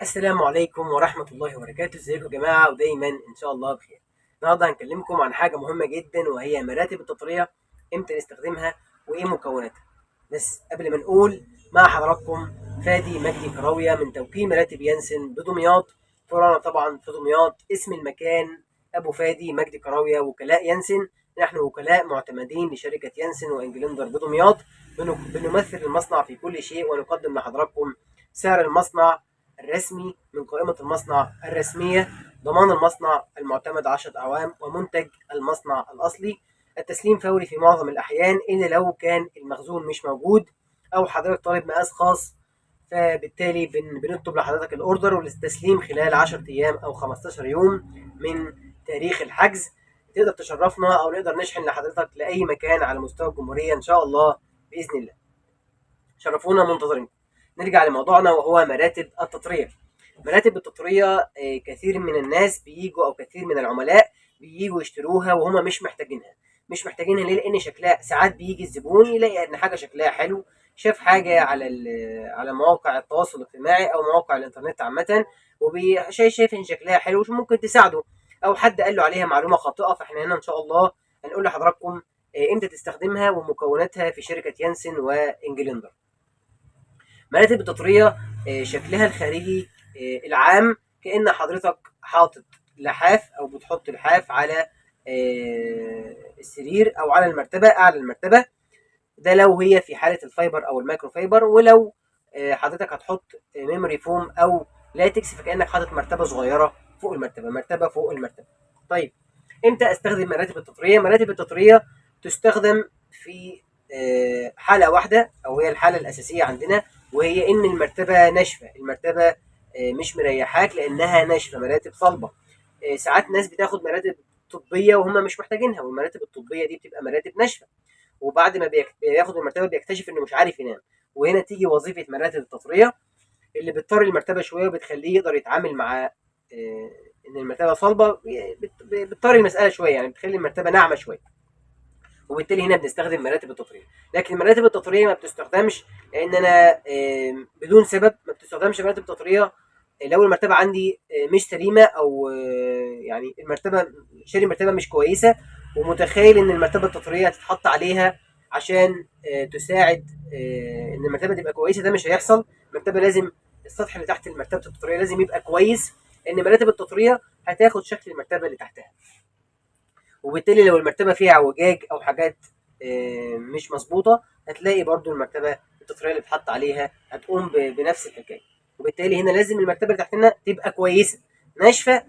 السلام عليكم ورحمة الله وبركاته. ازيكم يا جماعة؟ ودايما ان شاء الله بخير. النهارده هنكلمكم عن حاجة مهمة جدا، وهي مراتب التطرية، امتى نستخدمها وايه مكوناتها. بس قبل ما نقول، مع حضراتكم فادي مجدي كراوية من توكيل مراتب يانسن بدمياط. فرانا طبعا في دمياط، اسم المكان ابو فادي مجدي كراوية، وكلاء يانسن. نحن وكلاء معتمدين لشركة يانسن وانجلندر بدمياط. بنمثل المصنع في كل شيء، ونقدم لحضراتكم سعر المصنع الرسمي من قائمة المصنع الرسمية، ضمان المصنع المعتمد 10 أعوام، ومنتج المصنع الأصلي. التسليم فوري في معظم الأحيان، إلا لو كان المخزون مش موجود أو حضرتك طالب مقاس خاص، فبالتالي بنطلب لحضرتك الأوردر والتسليم خلال 10 أيام أو 15 يوم من تاريخ الحجز. تقدر تشرفنا أو نقدر نشحن لحضرتك لأي مكان على مستوى الجمهورية إن شاء الله بإذن الله. شرفونا، منتظرين. نرجع لموضوعنا وهو مراتب التطرية. مراتب التطرية كثير من الناس بيجوا او كثير من العملاء بيجوا يشتروها وهم مش محتاجينها ليه؟ لان شكلها ساعات بيجي الزبون يلاقي ان حاجه شكلها حلو، شاف حاجه على مواقع التواصل الاجتماعي او مواقع الانترنت عامه، وشايف ان شكلها حلو ممكن تساعده، او حد قال له عليها معلومه خاطئه. فاحنا هنا ان شاء الله هنقول لحضراتكم امتى تستخدمها ومكوناتها في شركه يانسن وانجلندر. مراتب التطرية شكلها الخارجي العام كأن حضرتك حاطط لحاف أو بتحط لحاف على السرير أو على المرتبة، أعلى المرتبة. ده لو هي في حالة الفايبر أو المايكرو فايبر، ولو حضرتك هتحط ميموري فوم أو لاتكس، فكأنك حاطط مرتبة صغيرة فوق المرتبة، مرتبة فوق المرتبة. طيب، امتى استخدم مراتب التطرية؟ مراتب التطرية تستخدم في حالة واحدة، أو هي الحالة الأساسية عندنا، وهي إن المرتبة ناشفة. المرتبة مش مريحاك لأنها ناشفة، مراتب صلبة. ساعات ناس بتاخد مراتب طبية وهم مش محتاجينها، والمراتب الطبية دي بتبقى مراتب ناشفة، وبعد ما بياخد المرتبة بيكتشف إنه مش عارف ينام. وهنا تيجي وظيفة مراتب التطرية، اللي بتطري المرتبة شوية وبتخليه يقدر يتعامل مع إن المرتبة صلبة. بتطري المسألة شوية، يعني بتخلي المرتبة ناعمة شوية، وبالتالي هنا بنستخدم مراتب التطريه. لكن مراتب التطريه ما بتستخدمش لان انا بدون سبب. ما بتستخدمش مراتب التطريه لو المرتبه عندي مش سليمه، او يعني المرتبه شاري مرتبه مش كويسه ومتخيل ان المرتبه التطريه هتتحط عليها عشان تساعد ان المرتبه تبقى كويسه. ده مش هيحصل. المرتبه لازم السطح اللي تحت المرتبه التطريه لازم يبقى كويس، ان مراتب التطريه هتاخد شكل المرتبه اللي تحتها. وبالتالي لو المرتبه فيها اعوجاج او حاجات مش مظبوطه، هتلاقي برضو المرتبه التطريه اللي اتحط عليها هتقوم بنفس الحكايه. وبالتالي هنا لازم المرتبه اللي تحتنا تبقى كويسه، ناشفه.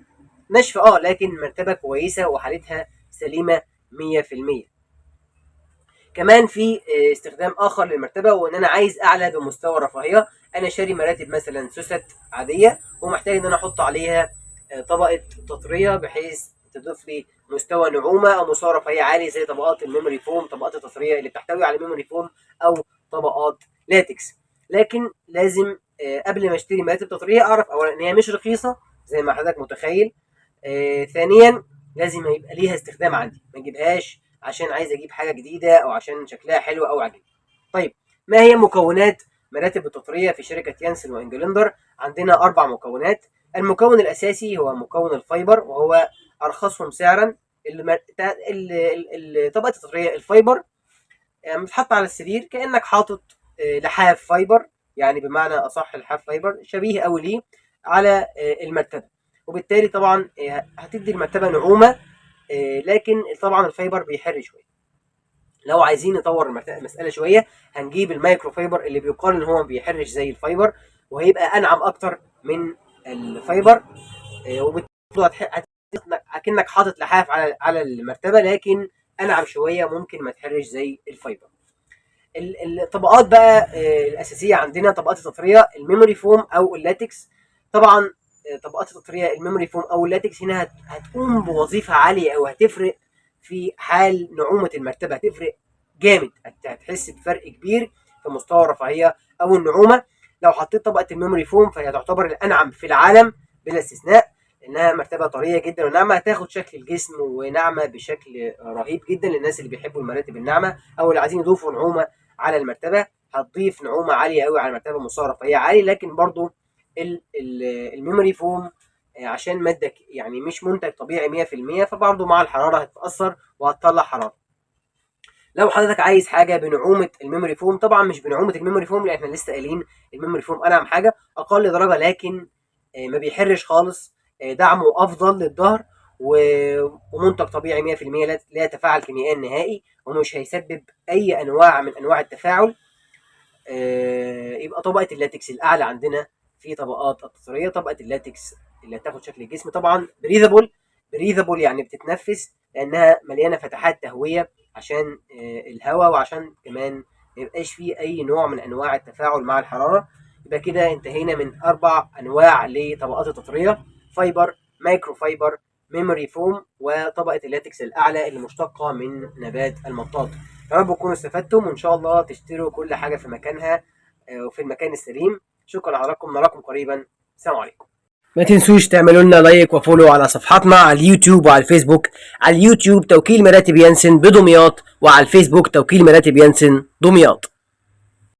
ناشفه لكن مرتبه كويسه وحالتها سليمه 100%. كمان في استخدام اخر للمرتبه، وان انا عايز اعلى بمستوى الرفاهيه. انا شاري مراتب مثلا سوست عاديه، ومحتاج ان انا احط عليها طبقه تطريه بحيث تضيف لي مستوى نعومه او مستوى رفاهيه عالي، زي طبقات الميموري فوم، طبقات التطريه اللي بتحتوي على ميموري فوم، او طبقات لاتكس. لكن لازم قبل ما اشتري مراتب تطريه اعرف اولا ان هي مش رخيصه زي ما حضرتك متخيل. ثانيا لازم يبقى ليها استخدام عندي، ما اجيبهاش عشان عايز اجيب حاجه جديده او عشان شكلها حلو او عجيب. طيب، ما هي مكونات مراتب التطريه في شركه يانسن وانجلندر؟ عندنا 4 مكونات. المكون الاساسي هو مكون الفايبر، وهو ارخصهم سعرا. طبقه التطريه الفايبر بتحط على السرير كانك حاطط لحاف فايبر، يعني بمعنى اصح لحاف فايبر شبيه قوي ليه على المرتبه. وبالتالي طبعا هتدي المرتبه نعومه، لكن طبعا الفايبر بيحر شويه. لو عايزين نطور المساله شويه، هنجيب المايكرو فايبر اللي بيقال ان هو ما بيحرش زي الفايبر، وهيبقى انعم اكتر من الفايبر. وبالتالي اكنك حاطط لحاف على المرتبه، لكن انعم شويه، ممكن ما تحرش زي الفايبر. الطبقات بقى الاساسيه عندنا طبقات التطريه الميموري فوم او اللاتكس. طبعا طبقات التطريه الميموري فوم او اللاتكس هنا هتقوم بوظيفه عاليه، او هتفرق في حال نعومه المرتبه، هتفرق جامد. هتحس بفرق كبير في مستوى الرفاهيه او النعومه. لو حطيت طبقه الميموري فوم، فهي تعتبر الانعم في العالم بلا استثناء، انها مرتبه طريه جدا وناعمه، هتاخد شكل الجسم وناعمه بشكل رهيب جدا للناس اللي بيحبوا المراتب الناعمه، او اللي عايزين يضيفوا نعومه على المرتبه. هتضيف نعومه عاليه قوي على المرتبه، مستوى رفاهيه عالي، لكن برضو الميموري فوم عشان ماده يعني مش منتج طبيعي 100%، فبرضه مع الحراره هتتاثر وهتطلع حراره. لو حضرتك عايز حاجه بنعومه الميموري فوم، طبعا مش بنعومه الميموري فوم لان احنا لسه قايلين الميموري فوم انعم حاجه، اقل درجه، لكن ما بيحرش خالص، دعمه افضل للظهر، ومنتج طبيعي 100%، لا يتفاعل كيميائيا نهائي ومش هيسبب اي انواع من انواع التفاعل. يبقى طبقه اللاتكس الاعلى عندنا في طبقات التطريه طبقه اللاتكس اللي هتاخد شكل الجسم. طبعا بريذابل يعني بتتنفس، لانها مليانه فتحات تهويه عشان الهواء، وعشان كمان ما يبقاش فيه اي نوع من انواع التفاعل مع الحراره. يبقى كده انتهينا من 4 انواع لطبقات التطريه: فايبر، مايكرو فايبر، ميموري فوم، وطبقه اللاتكس الاعلى اللي مشتقه من نبات المطاط. يا رب تكونوا استفدتم، وان شاء الله تشتروا كل حاجه في مكانها وفي المكان السليم. شكرا لحضراتكم، نراكم قريبا، السلام عليكم. ما تنسوش تعملوا لنا لايك وفولو على صفحاتنا على اليوتيوب وعلى الفيسبوك. على اليوتيوب توكيل مراتب يانسن بدمياط، وعلى الفيسبوك توكيل مراتب يانسن دمياط.